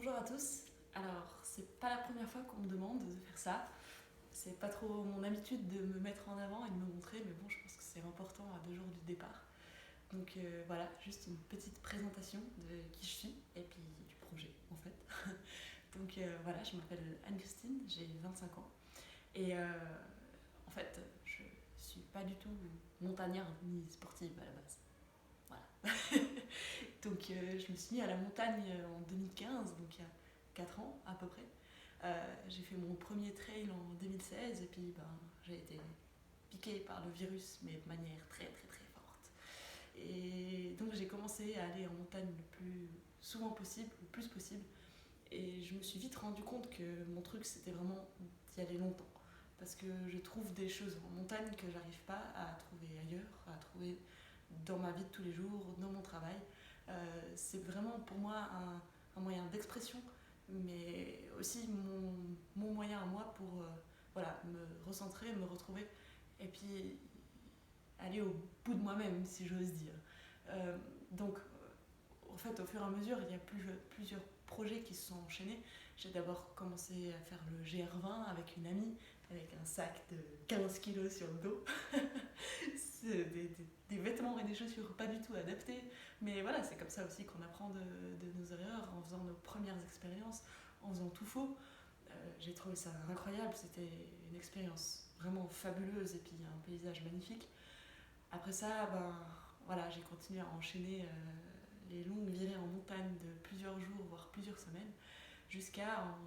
Bonjour à tous. Alors, c'est pas la première fois qu'on me demande de faire ça. C'est pas trop mon habitude de me mettre en avant et de me montrer, mais bon, je pense que c'est important à 2 jours du départ. Donc voilà, juste une petite présentation de qui je suis et puis du projet en fait. Donc voilà, je m'appelle Anne-Christine, j'ai 25 ans et en fait, je suis pas du tout montagnarde ni sportive à la base. Voilà. Donc je me suis mis à la montagne en 2015, donc il y a 4 ans à peu près. J'ai fait mon premier trail en 2016 et puis j'ai été piquée par le virus, mais de manière très très très forte. Et donc j'ai commencé à aller en montagne le plus souvent possible, le plus possible. Et je me suis vite rendu compte que mon truc c'était vraiment d'y aller longtemps. Parce que je trouve des choses en montagne que j'arrive pas à trouver ailleurs, à trouver dans ma vie de tous les jours, dans mon travail. C'est vraiment pour moi un moyen d'expression, mais aussi mon moyen à moi pour voilà, me recentrer, me retrouver, et puis aller au bout de moi-même, si j'ose dire. Donc, en fait, au fur et à mesure, il y a plusieurs projets qui se sont enchaînés. J'ai d'abord commencé à faire le GR20 avec une amie, avec un sac de 15 kilos sur le dos. C'est des vêtements et des chaussures pas du tout adaptés. Mais voilà, c'est comme ça aussi qu'on apprend de nos erreurs, en faisant nos premières expériences, en faisant tout faux. J'ai trouvé ça incroyable, c'était une expérience vraiment fabuleuse et puis un paysage magnifique. Après ça, voilà, j'ai continué à enchaîner les longues virées en montagne de plusieurs jours, voire plusieurs semaines, jusqu'à en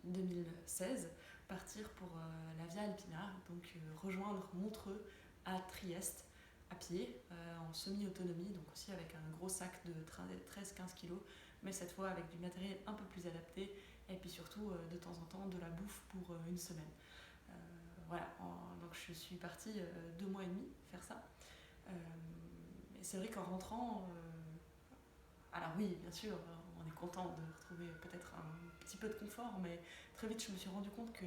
2016 partir pour la Via Alpina, donc rejoindre Montreux à Trieste à pied, en semi-autonomie, donc aussi avec un gros sac de 13-15 kilos, mais cette fois avec du matériel un peu plus adapté, et puis surtout de temps en temps de la bouffe pour une semaine. Euh, voilà, donc je suis partie 2 mois et demi faire ça. Et c'est vrai qu'en rentrant, alors oui, bien sûr, on est content de retrouver peut-être un petit peu de confort, mais très vite je me suis rendu compte que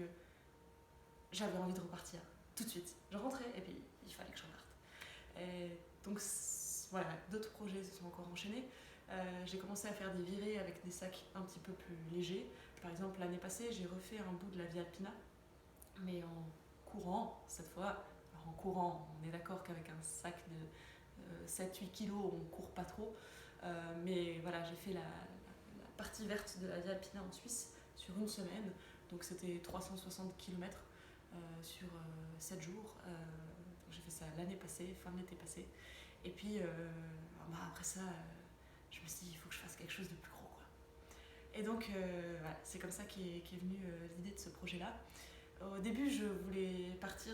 j'avais envie de repartir tout de suite. Je rentrais et puis il fallait que je reparte. Et donc voilà, d'autres projets se sont encore enchaînés. J'ai commencé à faire des virées avec des sacs un petit peu plus légers. Par exemple, l'année passée, j'ai refait un bout de la Via Alpina, mais en courant cette fois. Alors en courant, on est d'accord qu'avec un sac de 7-8 kilos, on court pas trop. Mais voilà, j'ai fait la partie verte de la Via Alpina en Suisse sur une semaine. Donc c'était 360 km sur 7 jours. Donc j'ai fait ça l'année passée, fin de l'été passé. Et puis après ça, je me suis dit, il faut que je fasse quelque chose de plus gros, quoi. Et donc voilà, c'est comme ça qu'est venue l'idée de ce projet-là. Au début, je voulais partir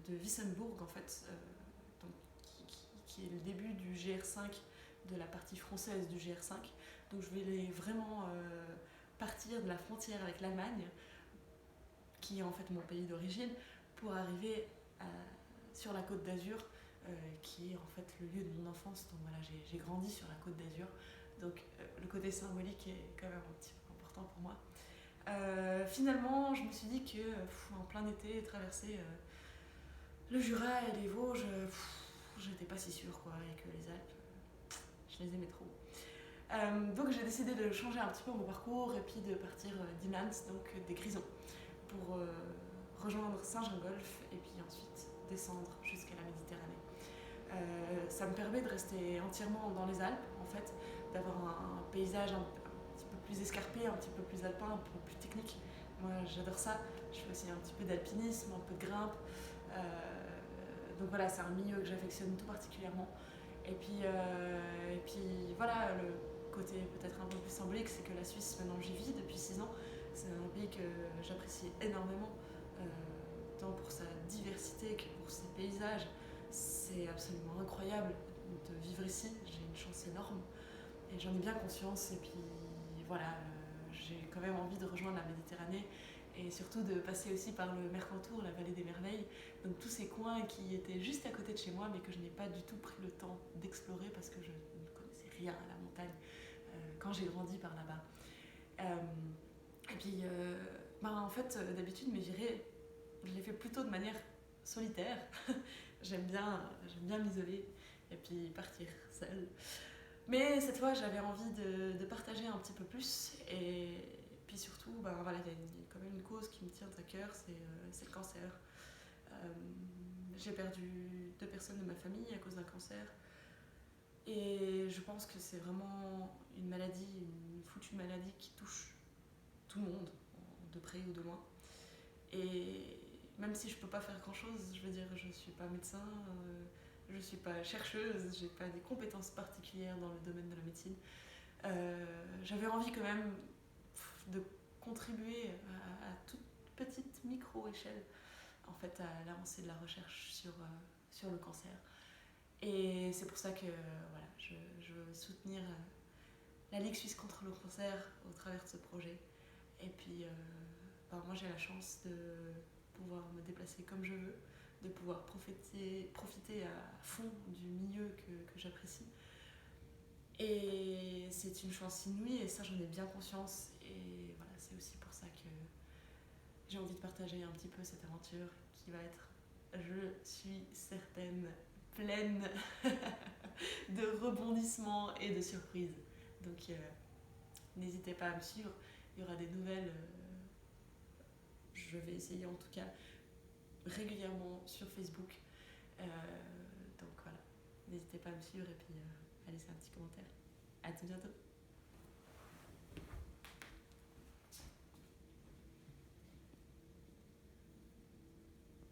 de Wissembourg, en fait, donc, qui est le début du GR5, de la partie française du GR5. Donc je voulais vraiment partir de la frontière avec l'Allemagne, qui est en fait mon pays d'origine, pour arriver sur la Côte d'Azur, qui est en fait le lieu de mon enfance. Donc voilà, j'ai grandi sur la Côte d'Azur. Donc le côté symbolique est quand même un petit peu important pour moi. Finalement, je me suis dit que en plein été, traverser le Jura et les Vosges, j'étais pas si sûre, quoi, et que les Alpes, je les aimais trop. Donc j'ai décidé de changer un petit peu mon parcours et puis de partir d'Inans, donc des Grisons, pour rejoindre Saint-Gingolph et puis ensuite descendre jusqu'à la Méditerranée. Ça me permet de rester entièrement dans les Alpes, en fait, d'avoir un paysage un petit peu plus escarpé, un petit peu plus alpin, un peu plus technique. Moi, j'adore ça. Je fais aussi un petit peu d'alpinisme, un peu de grimpe. Donc voilà, c'est un milieu que j'affectionne tout particulièrement. Et puis voilà, le côté peut-être un peu plus symbolique, c'est que la Suisse, maintenant j'y vis depuis 6 ans. C'est un pays que j'apprécie énormément, tant pour sa diversité que pour ses paysages. C'est absolument incroyable de vivre ici, j'ai une chance énorme et j'en ai bien conscience. Et puis voilà, j'ai quand même envie de rejoindre la Méditerranée et surtout de passer aussi par le Mercantour, la vallée des merveilles, donc tous ces coins qui étaient juste à côté de chez moi mais que je n'ai pas du tout pris le temps d'explorer parce que je ne connaissais rien à la montagne quand j'ai grandi par là-bas. Et puis en fait, d'habitude mes virées, je les fais plutôt de manière solitaire. j'aime bien m'isoler et puis partir seule. Mais cette fois, j'avais envie de partager un petit peu plus. Et puis surtout, voilà, il y a quand même une cause qui me tient à cœur, c'est le cancer. J'ai perdu 2 personnes de ma famille à cause d'un cancer. Et je pense que c'est vraiment une maladie, une foutue maladie qui touche tout le monde, de près ou de loin. Et même si je peux pas faire grand chose, je veux dire, je suis pas médecin, je suis pas chercheuse, j'ai pas des compétences particulières dans le domaine de la médecine. J'avais envie quand même de contribuer à toute petite micro-échelle en fait à l'avancée de la recherche sur le cancer. Et c'est pour ça que voilà, je veux soutenir la Ligue suisse contre le cancer au travers de ce projet. Et puis moi j'ai la chance de pouvoir me déplacer comme je veux, de pouvoir profiter à fond du milieu que j'apprécie. Et c'est une chance inouïe et ça j'en ai bien conscience. Et voilà, c'est aussi pour ça que j'ai envie de partager un petit peu cette aventure qui va être, je suis certaine, pleine de rebondissements et de surprises. Donc n'hésitez pas à me suivre, il y aura des nouvelles, je vais essayer en tout cas régulièrement sur Facebook. Donc voilà, n'hésitez pas à me suivre et puis à laisser un petit commentaire. À tout bientôt.